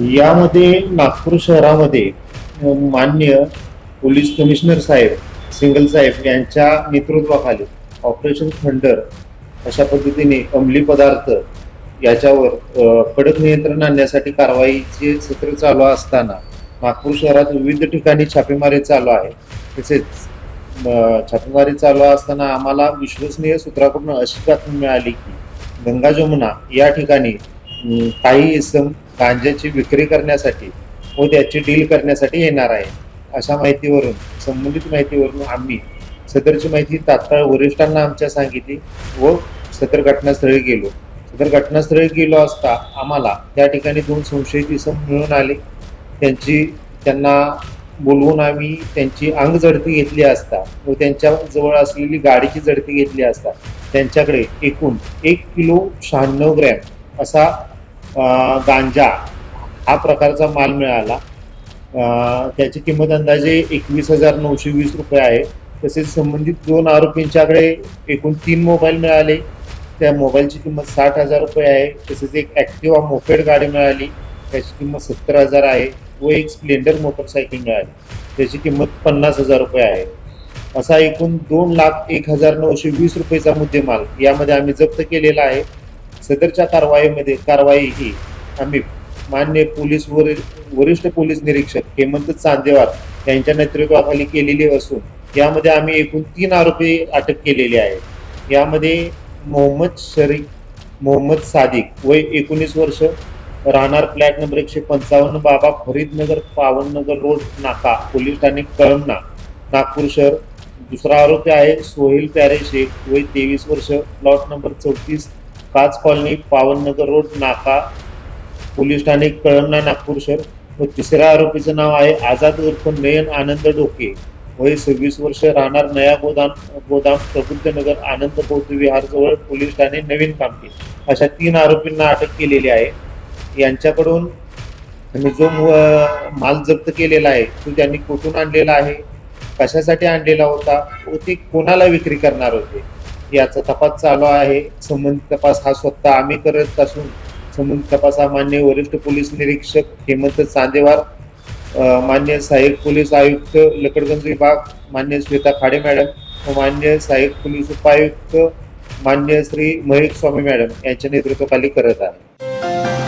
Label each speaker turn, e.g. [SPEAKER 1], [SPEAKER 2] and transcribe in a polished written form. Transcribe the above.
[SPEAKER 1] यामध्ये नागपूर शहरामध्ये माननीय पोलीस कमिशनर साहेब सिंगल साहेब यांच्या नेतृत्वाखाली ऑपरेशन थंडर अशा पद्धतीने अंमली पदार्थ याच्यावर कडक नियंत्रण आणण्यासाठी कारवाईचे सत्र चालू असताना नागपूर शहरात विविध ठिकाणी छापेमारी चालू आहे. तसेच छापेमारी चालू असताना आम्हाला विश्वसनीय सूत्राकडून अशी बातमी मिळाली की गंगा जमुना या ठिकाणी काही इसम गांजाची विक्री करण्यासाठी व त्याची डील करण्यासाठी येणार आहे. अशा माहितीवरून संबंधित माहितीवरून आम्ही सदरची माहिती तात्काळ वरिष्ठांना आमच्या सांगितली व सदर घटनास्थळी गेलो. सदर घटनास्थळी गेलो असता आम्हाला त्या ठिकाणी 2 संशयित इसम मिळून आले. त्यांना बोलवून आम्ही त्यांची अंग झडती घेतली असता व त्यांच्या जवळ असलेली गाडीची झडती घेतली असता त्यांच्याकडे एकूण 1 किलो 96 ग्रॅम असा गांजा हा प्रकारचा माल मिळाला. त्याची किंमत अंदाजे 21,920 रुपये आहे. तसेच संबंधित 2 आरोपींच्याकडे एकूण 3 मोबाईल मिळाले. त्या मोबाईलची किंमत 60,000 रुपये आहे. तसेच एक ॲक्टिवा मोपेड गाडी मिळाली, त्याची किंमत 70,000 आहे व एक स्प्लेंडर मोटरसायकल मिळाली, त्याची किंमत 50,000 रुपये आहे. असा एकूण 2,01,920 रुपयेचा मुद्देमाल यामध्ये आम्ही जप्त केलेला आहे. सदरच्या कारवाई ही आम्ही मान्य वरिष्ठ पोलीस निरीक्षक हेमंत चांदेवार यांच्या नेतृत्वाखाली केलेली असून यामध्ये आम्ही एकूण 3 आरोपी अटक केलेले आहेत. यामध्ये मोहम्मद सादिक वय 19 वर्ष, राहणार फ्लॅट नंबर 155 बाबा फरीदनगर पावननगर रोड नाका पोलीस ठाणे कळमना नागपूर शहर. दुसरा आरोपी आहे सोहेल प्यारे शेख वय 23 वर्ष, प्लॉट नंबर 34 काच कॉलनी पावननगर रोड नाका पोलीस ठाणे कळमना नागपूर शहर. व तिसऱ्या आरोपीचं नाव आहे आझाद उर्फ नयन आनंद डोके वय 26 वर्ष, राहणार नया गोदाम प्रबुद्धनगर आनंद बौद्ध विहार जवळ पोलीस ठाणे नवीन कामठी. अशा 3 आरोपींना अटक केलेली आहे. यांच्याकडून जो माल जप्त केलेला आहे तो त्यांनी कुठून आणलेला आहे, कशासाठी आणलेला होता व ते कोणाला विक्री करणार होते याचा तपास चालू आहे. संबंधित तपास हा स्वतः आम्ही करत असून संबंधित तपास हा मान्य वरिष्ठ पोलीस निरीक्षक हेमंत चांदेवार, मान्य सहाय्यक पोलीस आयुक्त लकडगंज विभाग मान्य श्वेता खाडे मॅडम व मान्य सहाय्यक पोलीस उपायुक्त मान्य श्री महेश स्वामी मॅडम यांच्या नेतृत्वाखाली करत आहे.